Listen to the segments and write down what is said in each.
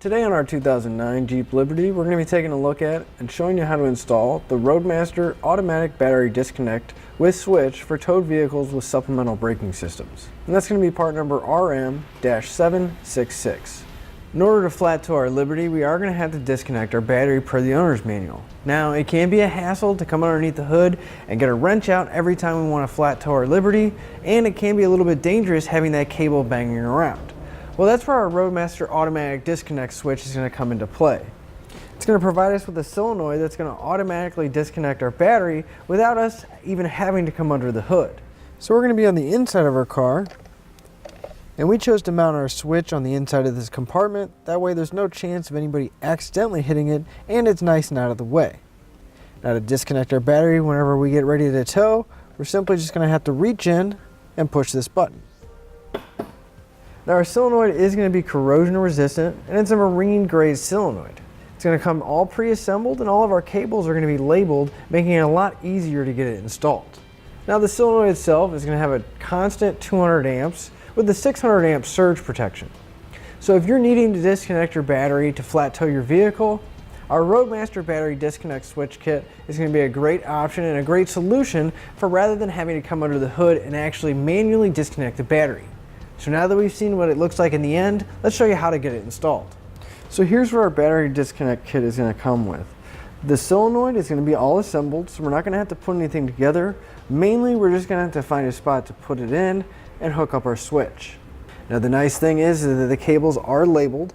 Today on our 2009 Jeep Liberty, we're going to be taking a look at and showing you how to install the Roadmaster Automatic Battery Disconnect with switch for towed vehicles with supplemental braking systems. And that's going to be part number RM-766. In order to flat tow our Liberty, we are going to have to disconnect our battery per the owner's manual. Now, it can be a hassle to come underneath the hood and get a wrench out every time we want to flat tow our Liberty, and it can be a little bit dangerous having that cable banging around. Well, that's where our Roadmaster Automatic Disconnect switch is going to come into play. It's going to provide us with a solenoid that's going to automatically disconnect our battery without us even having to come under the hood. So we're going to be on the inside of our car, and we chose to mount our switch on the inside of this compartment. That way there's no chance of anybody accidentally hitting it, and it's nice and out of the way. Now, to disconnect our battery whenever we get ready to tow, we're simply just going to have to reach in and push this button. Now, our solenoid is going to be corrosion resistant, and it's a marine grade solenoid. It's going to come all pre-assembled, and all of our cables are going to be labeled, making it a lot easier to get it installed. Now, the solenoid itself is going to have a constant 200 amps with the 600 amp surge protection. So if you're needing to disconnect your battery to flat tow your vehicle, our Roadmaster Battery Disconnect Switch Kit is going to be a great option and a great solution for rather than having to come under the hood and actually manually disconnect the battery. So now that we've seen what it looks like in the end, let's show you how to get it installed. So here's where our battery disconnect kit is going to come with. The solenoid is going to be all assembled, so we're not going to have to put anything together. Mainly, we're just going to have to find a spot to put it in and hook up our switch. Now, the nice thing is that the cables are labeled,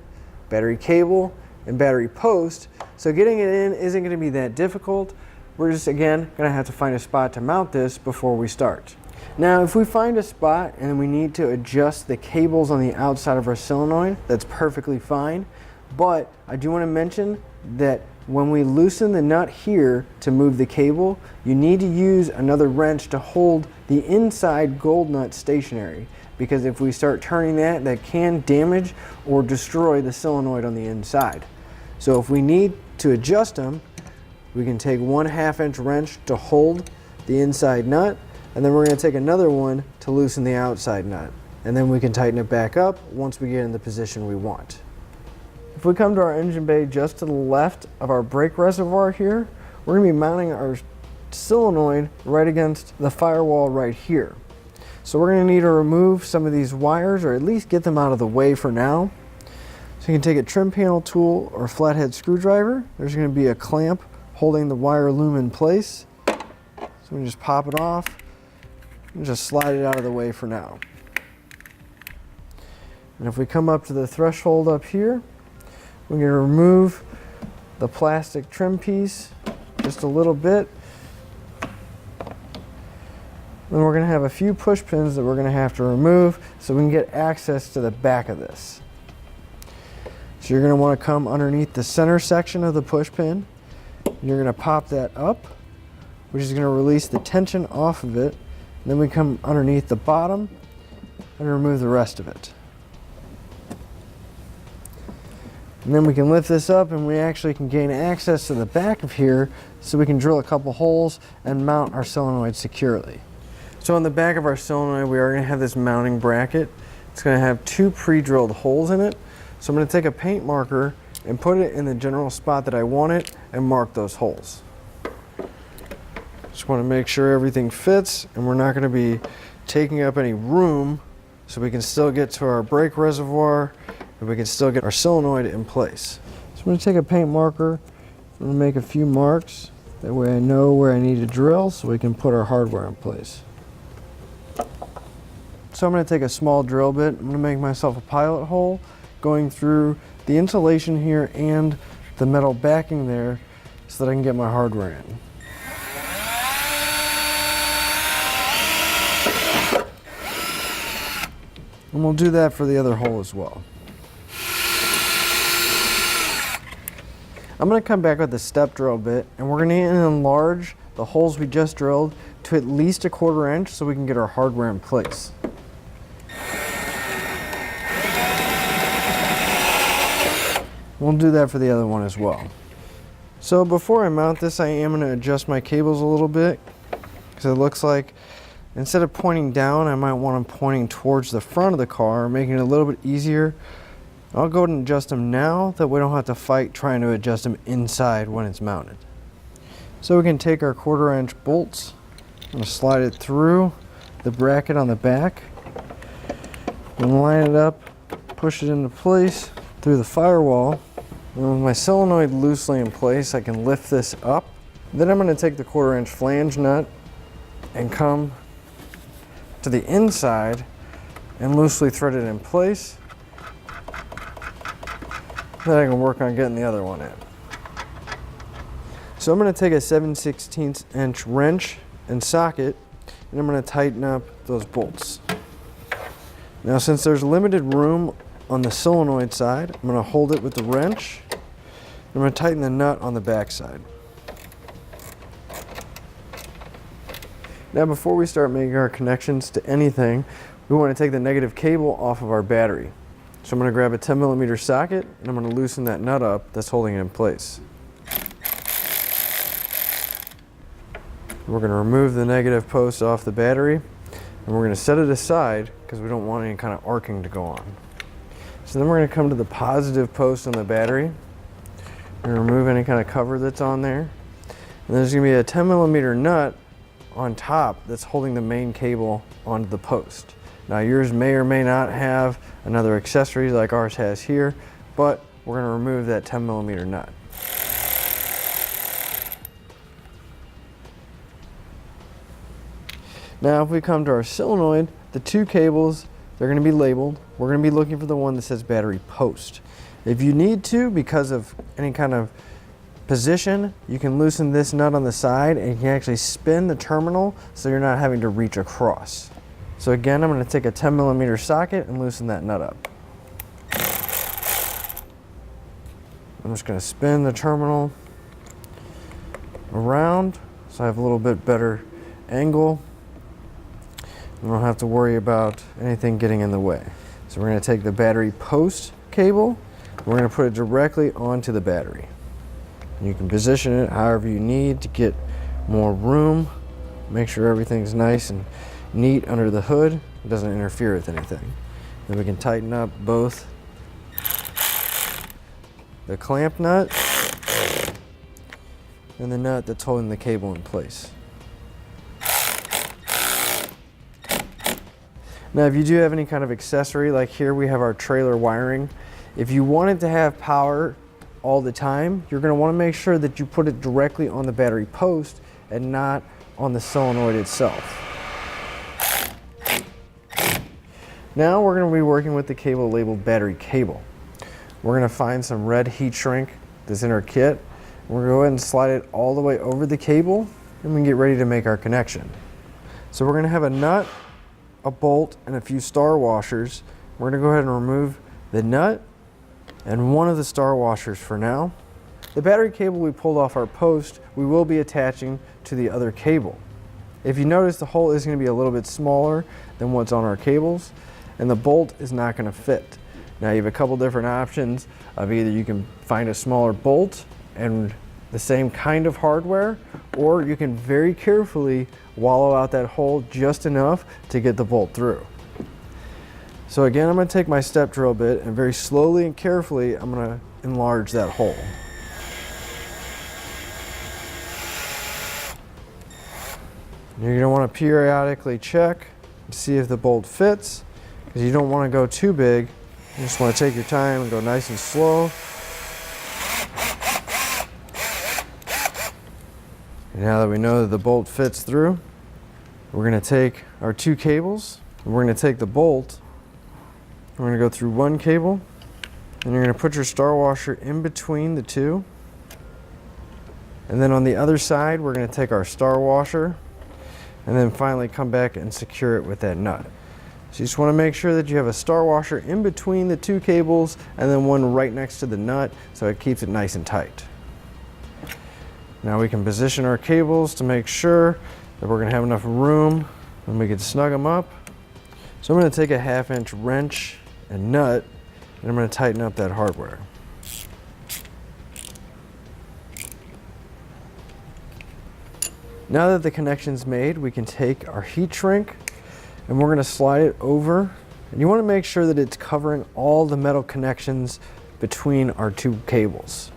battery cable and battery post, so getting it in isn't going to be that difficult. We're just, again, going to have to find a spot to mount this before we start. Now, if we find a spot and we need to adjust the cables on the outside of our solenoid, that's perfectly fine. But I do want to mention that when we loosen the nut here to move the cable, you need to use another wrench to hold the inside gold nut stationary, because if we start turning that, that can damage or destroy the solenoid on the inside. So if we need to adjust them, we can take 1/2 inch wrench to hold the inside nut, and then we're going to take another one to loosen the outside nut, and then we can tighten it back up once we get in the position we want. If we come to our engine bay just to the left of our brake reservoir here, we're going to be mounting our solenoid right against the firewall right here. So we're going to need to remove some of these wires, or at least get them out of the way for now. So you can take a trim panel tool or flathead screwdriver. There's going to be a clamp holding the wire loom in place. So we can just pop it off and just slide it out of the way for now. And if we come up to the threshold up here, we're going to remove the plastic trim piece just a little bit. Then we're going to have a few push pins that we're going to have to remove so we can get access to the back of this. So you're going to want to come underneath the center section of the push pin. You're going to pop that up, which is going to release the tension off of it. And then we come underneath the bottom and remove the rest of it. And then we can lift this up, and we actually can gain access to the back of here so we can drill a couple holes and mount our solenoid securely. So on the back of our solenoid, we are going to have this mounting bracket. It's going to have 2 pre-drilled holes in it. So I'm going to take a paint marker and put it in the general spot that I want it and mark those holes. Just want to make sure everything fits, and we're not going to be taking up any room, so we can still get to our brake reservoir and we can still get our solenoid in place. So I'm going to take a paint marker. I'm going to make a few marks. That way I know where I need to drill so we can put our hardware in place. So I'm going to take a small drill bit. I'm going to make myself a pilot hole going through the insulation here and the metal backing there so that I can get my hardware in. And we'll do that for the other hole as well. I'm going to come back with a step drill bit, and we're going to enlarge the holes we just drilled to at least 1/4 inch so we can get our hardware in place. We'll do that for the other one as well. So before I mount this, I am going to adjust my cables a little bit, because it looks like instead of pointing down, I might want them pointing towards the front of the car, making it a little bit easier I'll go ahead and adjust them now, that we don't have to fight trying to adjust them inside when it's mounted. So we can take our 1/4 inch bolts, I'm going to slide it through the bracket on the back and line it up, push it into place through the firewall. And with my solenoid loosely in place, I can lift this up. Then I'm going to take the 1/4 inch flange nut and come to the inside and loosely thread it in place. Then I can work on getting the other one in. So I'm going to take a 7/16 inch wrench and socket, and I'm going to tighten up those bolts. Now, since there's limited room on the solenoid side, I'm going to hold it with the wrench. I'm going to tighten the nut on the back side. Now, before we start making our connections to anything, we want to take the negative cable off of our battery. So I'm going to grab a 10mm socket and I'm going to loosen that nut up that's holding it in place. We're going to remove the negative post off the battery and we're going to set it aside because we don't want any kind of arcing to go on. So then we're going to come to the positive post on the battery. We're going to remove any kind of cover that's on there. And there's going to be a 10mm nut on top that's holding the main cable onto the post. Now yours may or may not have another accessory like ours has here, but we're going to remove that 10mm nut. Now if we come to our solenoid, the two cables, they're going to be labeled. We're going to be looking for the one that says battery post. If you need to, because of any kind of position, you can loosen this nut on the side and you can actually spin the terminal so you're not having to reach across. So again, I'm going to take a 10mm socket and loosen that nut up. I'm just going to spin the terminal around so I have a little bit better angle. I don't have to worry about anything getting in the way. So we're going to take the battery post cable, we're going to put it directly onto the battery. You can position it however you need to get more room, make sure everything's nice and neat under the hood, it doesn't interfere with anything. Then we can tighten up both the clamp nut and the nut that's holding the cable in place. Now if you do have any kind of accessory, like here we have our trailer wiring, if you want it to have power all the time, you're going to want to make sure that you put it directly on the battery post and not on the solenoid itself. Now we're going to be working with the cable labeled battery cable. We're going to find some red heat shrink that's in our kit. We're going to go ahead and slide it all the way over the cable and we can get ready to make our connection. So we're going to have a nut, a bolt, and a few star washers. We're going to go ahead and remove the nut and one of the star washers for now. The battery cable we pulled off our post, we will be attaching to the other cable. If you notice, the hole is going to be a little bit smaller than what's on our cables, and the bolt is not going to fit. Now you have a couple different options of either you can find a smaller bolt and the same kind of hardware, or you can very carefully wallow out that hole just enough to get the bolt through. So again, I'm going to take my step drill bit and very slowly and carefully I'm going to enlarge that hole. You're going to want to periodically check to see if the bolt fits, because you don't want to go too big. You just want to take your time and go nice and slow. And now that we know that the bolt fits through, we're going to take our two cables and we're going to take the bolt. We're going to go through one cable and you're going to put your star washer in between the two. And then on the other side, we're going to take our star washer and then finally come back and secure it with that nut. So you just want to make sure that you have a star washer in between the two cables and then one right next to the nut so it keeps it nice and tight. Now we can position our cables to make sure that we're going to have enough room and we can snug them up. So I'm going to take a 1/2 inch wrench and nut and I'm going to tighten up that hardware. Now that the connection's made, we can take our heat shrink and we're going to slide it over And you want to make sure that it's covering all the metal connections between our two cables.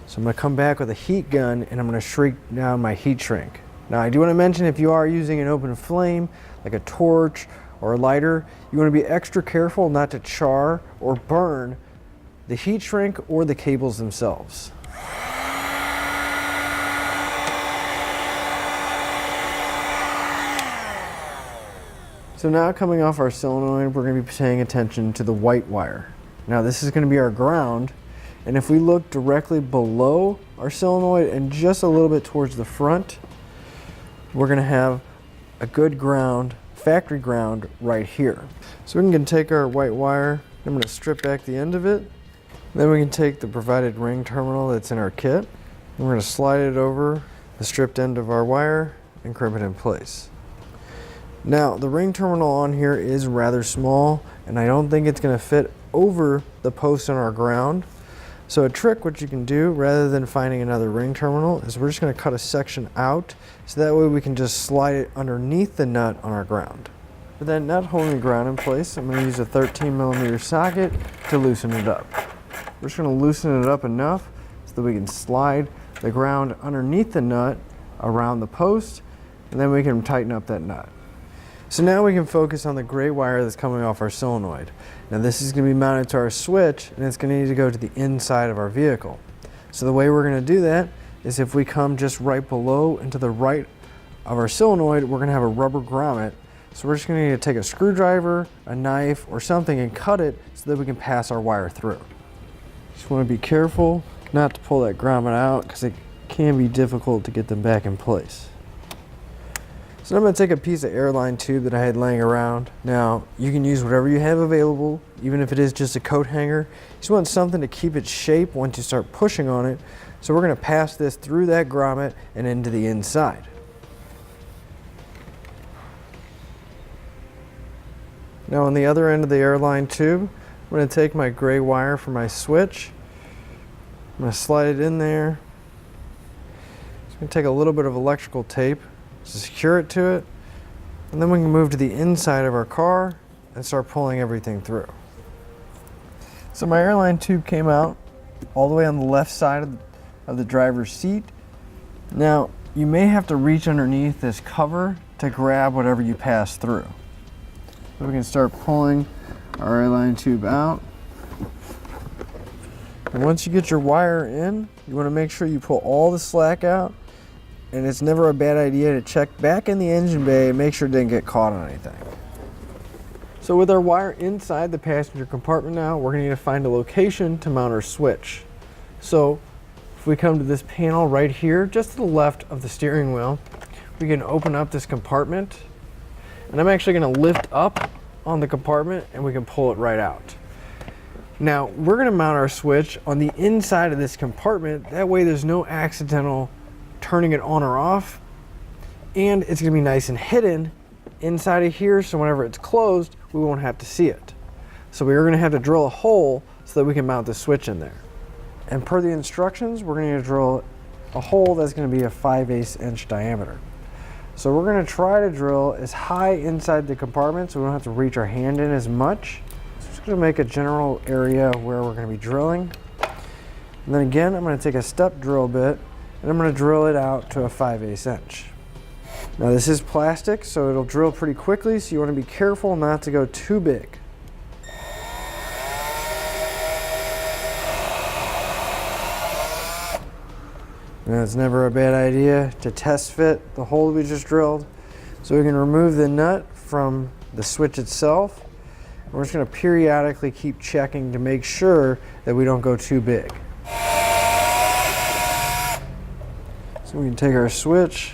So I'm going to come back with a heat gun and I'm going to shrink down my heat shrink. Now I do want to mention, if you are using an open flame, like a torch or a lighter, you want to be extra careful not to char or burn the heat shrink or the cables themselves. So now, coming off our solenoid, we're going to be paying attention to the white wire. Now this is going to be our ground, and if we look directly below our solenoid and just a little bit towards the front, we're going to have a good ground, factory ground right here. So we can take our white wire, I'm going to strip back the end of it. Then we can take the provided ring terminal that's in our kit, and we're going to slide it over the stripped end of our wire and crimp it in place. Now the ring terminal on here is rather small, and I don't think it's going to fit over the post on our ground. So a trick what you can do, rather than finding another ring terminal, is we're just going to cut a section out, so that way we can just slide it underneath the nut on our ground. For that nut holding the ground in place, I'm going to use a 13mm socket to loosen it up. We're just going to loosen it up enough so that we can slide the ground underneath the nut around the post, and then we can tighten up that nut. So now we can focus on the gray wire that's coming off our solenoid. Now this is going to be mounted to our switch, and it's going to need to go to the inside of our vehicle. So the way we're going to do that is, if we come just right below and to the right of our solenoid, we're going to have a rubber grommet. So we're just going to need to take a screwdriver, a knife, or something and cut it so that we can pass our wire through. Just want to be careful not to pull that grommet out, because it can be difficult to get them back in place. So I'm going to take a piece of airline tube that I had laying around. Now you can use whatever you have available, even if it is just a coat hanger. You just want something to keep its shape once you start pushing on it. So we're going to pass this through that grommet and into the inside. Now on the other end of the airline tube, I'm going to take my gray wire for my switch. I'm going to slide it in there. Just going to take a little bit of electrical tape to secure it to it, and then we can move to the inside of our car and start pulling everything through. So my airline tube came out all the way on the left side of the driver's seat. Now you may have to reach underneath this cover to grab whatever you pass through. So we can start pulling our airline tube out. And once you get your wire in, you want to make sure you pull all the slack out. And it's never a bad idea to check back in the engine bay and make sure it didn't get caught on anything. So with our wire inside the passenger compartment now, we're going to need to find a location to mount our switch. So if we come to this panel right here, just to the left of the steering wheel, we can open up this compartment. And I'm actually going to lift up on the compartment and we can pull it right out. Now we're going to mount our switch on the inside of this compartment. That way there's no accidental turning it on or off, and it's going to be nice and hidden inside of here, so whenever it's closed we won't have to see it. So we're going to have to drill a hole so that we can mount the switch in there. And per the instructions, we're going to drill a hole that's going to be a 5/8 inch diameter. So we're going to try to drill as high inside the compartment so we don't have to reach our hand in as much. So I'm just going to make a general area where we're going to be drilling. And then again, I'm going to take a step drill bit and I'm going to drill it out to a 5/8 inch. Now this is plastic, so it'll drill pretty quickly, so you want to be careful not to go too big. Now it's never a bad idea to test fit the hole we just drilled. So we can remove the nut from the switch itself. We're just going to periodically keep checking to make sure that we don't go too big. So we can take our switch,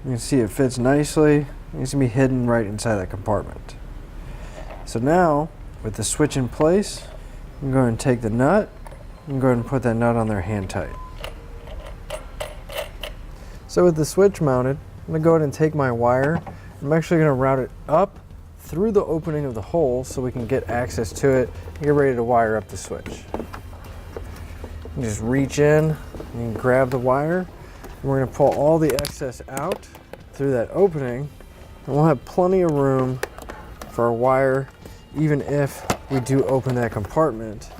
you can see it fits nicely, it's going to be hidden right inside that compartment. So now, with the switch in place, I'm going to take the nut, and go ahead and put that nut on there hand tight. So with the switch mounted, I'm going to go ahead and take my wire, I'm actually going to route it up through the opening of the hole so we can get access to it and get ready to wire up the switch. You just reach in and grab the wire, and we're going to pull all the excess out through that opening, and we'll have plenty of room for our wire, even if we do open that compartment,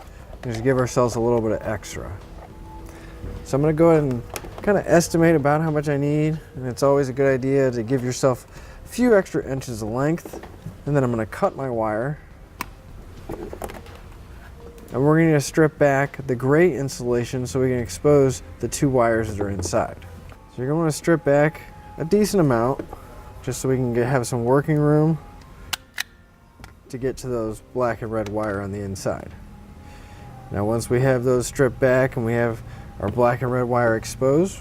just give ourselves a little bit of extra. So I'm going to go ahead and kind of estimate about how much I need, and it's always a good idea to give yourself a few extra inches of length. And then I'm going to cut my wire, and we're going to strip back the gray insulation so we can expose the 2 wires that are inside. So you're going to strip back a decent amount just so we can have some working room to get to those black and red wire on the inside. Now once we have those stripped back and we have our black and red wire exposed,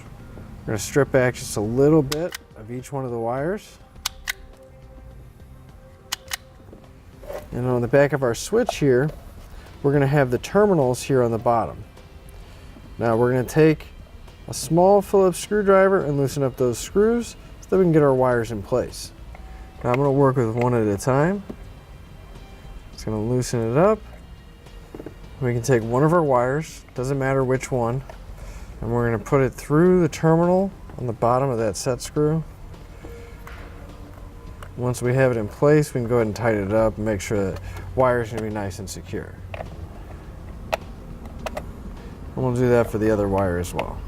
we're going to strip back just a little bit of each one of the wires. And on the back of our switch here, we're going to have the terminals here on the bottom. Now we're going to take a small Phillips screwdriver and loosen up those screws so that we can get our wires in place. Now I'm going to work with one at a time. Just going to loosen it up. We can take one of our wires, doesn't matter which one, and we're going to put it through the terminal on the bottom of that set screw. Once we have it in place, we can go ahead and tighten it up and make sure that wire is going to be nice and secure. And we'll do that for the other wire as well.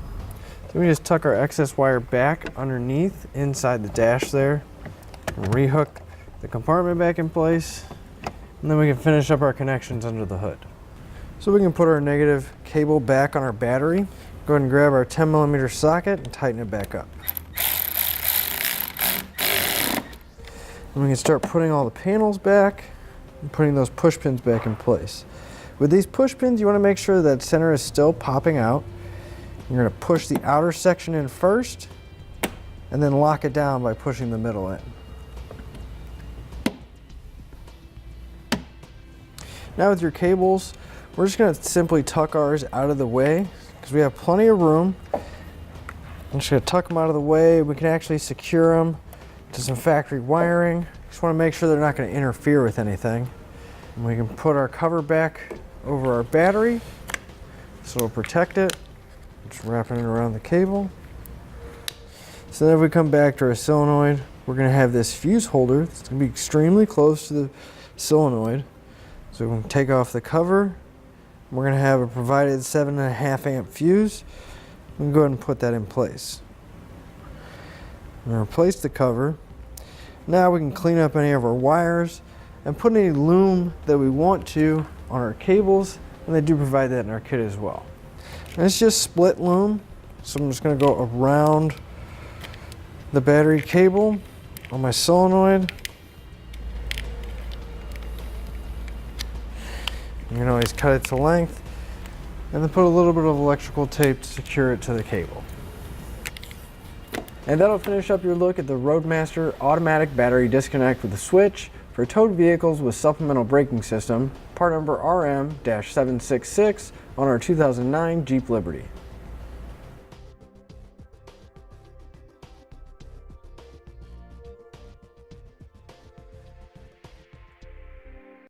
So we just tuck our excess wire back underneath inside the dash there and rehook the compartment back in place, and then we can finish up our connections under the hood. So we can put our negative cable back on our battery. Go ahead and grab our 10mm socket and tighten it back up. And we can start putting all the panels back and putting those push pins back in place. With these push pins, you want to make sure that center is still popping out. You're going to push the outer section in first and then lock it down by pushing the middle in. Now with your cables, we're just going to simply tuck ours out of the way because we have plenty of room. I'm just going to tuck them out of the way. We can actually secure them to some factory wiring. Just want to make sure they're not going to interfere with anything. And we can put our cover back over our battery so it'll protect it. Just wrapping it around the cable. So then if we come back to our solenoid, we're going to have this fuse holder. It's going to be extremely close to the solenoid. So we can take off the cover. We're going to have a provided 7.5 amp fuse. We can go ahead and put that in place. I'm going to replace the cover. Now we can clean up any of our wires and put any loom that we want to on our cables, and they do provide that in our kit as well. And it's just split loom, so I'm just going to go around the battery cable on my solenoid. You can always cut it to length and then put a little bit of electrical tape to secure it to the cable. And that'll finish up your look at the Roadmaster Automatic Battery Disconnect with a switch for towed vehicles with supplemental braking system, part number RM-766 on our 2009 Jeep Liberty.